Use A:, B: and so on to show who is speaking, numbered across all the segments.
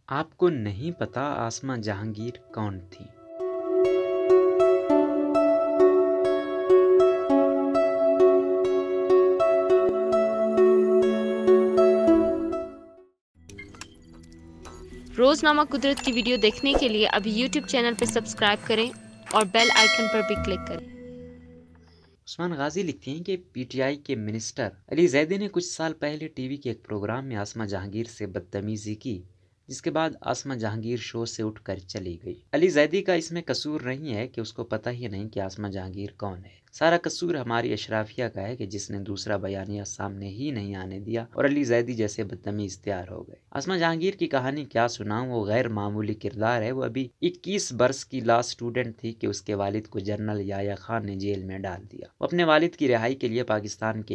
A: آپ کو نہیں پتا آسماں جہانگیر کون تھی؟
B: روزنامہ قدرت کی ویڈیو دیکھنے کے لیے ابھی یوٹیوب چینل پہ سبسکرائب کریں اور بیل آئیکن پر بھی کلک کریں۔
A: عثمان غازی لکھتے ہیں کہ پی ٹی آئی کے منسٹر علی زیدی نے کچھ سال پہلے ٹی وی کے ایک پروگرام میں آسماں جہانگیر سے بدتمیزی کی، جس کے بعد آسماں جہانگیر شو سے اٹھ کر چلی گئی۔ علی زیدی کا اس میں قصور نہیں ہے کہ اس کو پتہ ہی نہیں کہ آسماں جہانگیر کون ہے، سارا قصور ہماری اشرافیہ کا ہے کہ جس نے دوسرا بیانیہ سامنے ہی نہیں آنے دیا اور علی زیدی جیسے بدتمیز تیار ہو گئے۔ آسماں جہانگیر کی کہانی کیا سناؤں، وہ غیر معمولی کردار ہے۔ وہ ابھی 21 برس کی لا اسٹوڈنٹ تھی کہ اس کے والد کو جنرل یحییٰ خان نے جیل میں ڈال دیا۔ وہ اپنے والد کی رہائی کے لیے پاکستان کے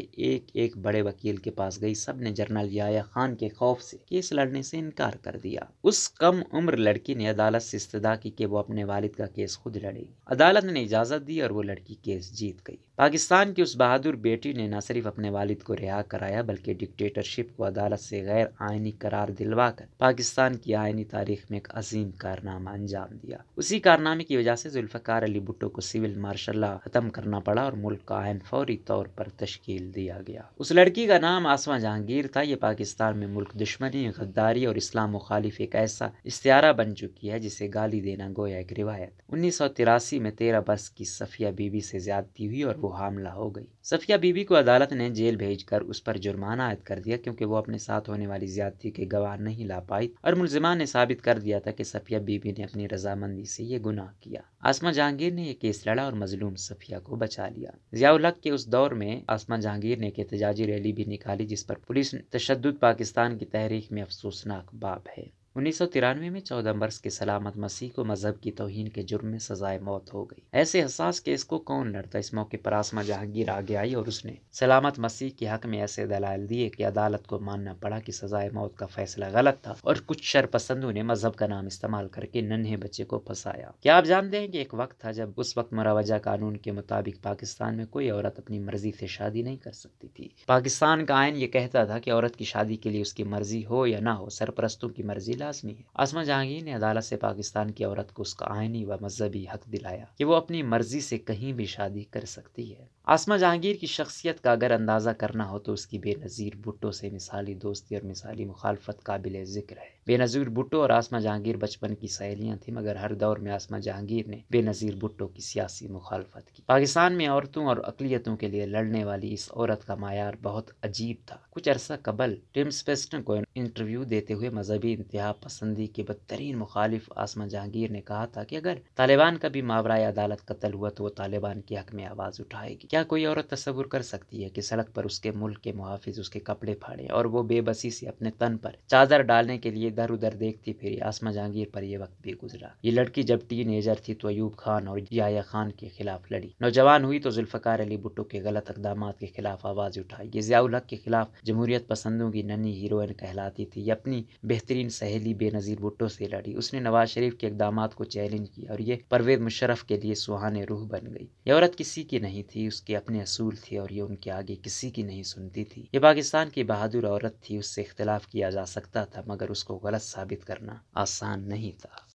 A: ایک بڑے وکیل کے پاس گئی، سب نے جنرل یحییٰ خان کے خوف سے کیس لڑنے سے انکار کر دیا۔ اس کم عمر لڑکی نے عدالت سے استدعا کی کہ وہ اپنے والد کا کیس خود لڑے گی۔ عدالت نے اجازت دی اور وہ لڑکی کیس جیت گئی۔ پاکستان کی اس بہادر بیٹی نے نہ صرف اپنے والد کو رہا کرایا بلکہ ڈکٹیٹرشپ کو عدالت سے غیر آئینی قرار دلوا کر پاکستان کی آئینی تاریخ میں ایک عظیم کارنامہ انجام دیا۔ اسی کارنامے کی وجہ سے ذوالفقار علی بھٹو کو سول مارشل لا ختم کرنا پڑا اور ملک کا آئین فوری طور پر تشکیل دیا گیا۔ اس لڑکی کا نام آسماں جہانگیر تھا۔ یہ پاکستان میں ملک دشمنی، غداری اور اسلام مخالف ایک ایسا استعارہ بن چکی ہے جسے گالی دینا گویا ایک روایت۔ 1983 میں 13 برس کی صفیہ بی بی سے زیادتی ہوئی اور وہ حاملہ ہو گئی۔ صفیہ بی بی کو عدالت نے جیل بھیج کر اس پر جرمانہ عائد کر دیا کیونکہ وہ اپنے ساتھ ہونے والی زیادتی کے گواہ نہیں لا پائی اور ملزمان نے ثابت کر دیا تھا کہ صفیہ بی بی نے اپنی رضامندی سے یہ گناہ کیا۔ آسماں جہانگیر نے یہ کیس لڑا اور مظلوم صفیہ کو بچا لیا۔ ضیاء الحق کے اس دور میں آسماں جہانگیر نے ایک احتجاجی ریلی بھی نکالی جس پر پولیس تشدد پاکستان کی تاریخ میں افسوسناک باب ہے۔ 1993 میں 14 برس کے سلامت مسیح کو مذہب کی توہین کے جرم میں سزائے موت ہو گئی۔ ایسے حساس کیس کو کون لڑتا؟ اس موقع پر آسماں جہانگیر آگے آئی اور اس نے سلامت مسیح کے حق میں ایسے دلائل دیے کہ عدالت کو ماننا پڑا کہ سزائے موت کا فیصلہ غلط تھا اور کچھ شرپسندوں نے مذہب کا نام استعمال کر کے ننھے بچے کو پھنسایا۔ کیا آپ جانتے ہیں کہ ایک وقت تھا جب اس وقت مروجہ قانون کے مطابق پاکستان میں کوئی عورت اپنی مرضی سے شادی نہیں کر سکتی تھی؟ پاکستان کا آئین یہ کہتا تھا کہ عورت کی شادی کے لیے اس کی مرضی ہو یا نہ ہو، سرپرستوں کی مرضی لازمی ہے۔ آسماں جہانگیر نے عدالت سے پاکستان کی عورت کو اس کا آئینی و مذہبی حق دلایا کہ وہ اپنی مرضی سے کہیں بھی شادی کر سکتی ہے۔ آسماں جہانگیر کی شخصیت کا اگر اندازہ کرنا ہو تو اس کی بے نظیر بھٹو سے مثالی دوستی اور مثالی مخالفت قابل ذکر ہے۔ بے نظیر بھٹو اور آسماں جہانگیر بچپن کی سہیلیاں تھیں، مگر ہر دور میں آسماں جہانگیر نے بے نظیر بھٹو کی سیاسی مخالفت کی۔ پاکستان میں عورتوں اور اقلیتوں کے لیے لڑنے والی اس عورت کا معیار بہت عجیب تھا۔ کچھ عرصہ قبل ٹم سپیسٹن کو انٹرویو دیتے ہوئے مذہبی انتہا پسندی کے بدترین مخالف آسماں جہانگیر نے کہا تھا کہ اگر طالبان کا بھی ماورائے عدالت قتل ہوا تو وہ طالبان کے حق میں آواز اٹھائے گی۔ کیا کوئی عورت تصور کر سکتی ہے کہ سڑک پر اس کے ملک کے محافظ اس کے کپڑے پھاڑیں اور وہ بے بسی سے اپنے تن پر چادر ڈالنے کے لیے ادھر ادھر دیکھتی پھری؟ آسماں جہانگیر پر یہ وقت بھی گزرا۔ یہ لڑکی جب ٹین ایجر تھی تو ایوب خان اور یحییٰ خان کے خلاف لڑی، نوجوان ہوئی تو ذوالفقار علی بھٹو کے غلط اقدامات کے خلاف آواز اٹھائی۔ یہ ضیاء الحق کے خلاف جمہوریت پسندوں کی ننھی ہیروئن کہلاتی تھی۔ یہ اپنی بہترین سہیلی بے نظیر بھٹو سے لڑی، اس نے نواز شریف کے اقدامات کو چیلنج کیا اور یہ پرویز مشرف کے لیے سہانے روح بن گئی۔ یہ عورت کسی کی نہیں تھی، اس کے اپنے اصول تھے اور یہ ان کے آگے کسی کی نہیں سنتی تھی۔ یہ پاکستان کی بہادر عورت تھی، اس سے اختلاف کیا جا سکتا تھا مگر اس کو غلط ثابت کرنا آسان نہیں تھا۔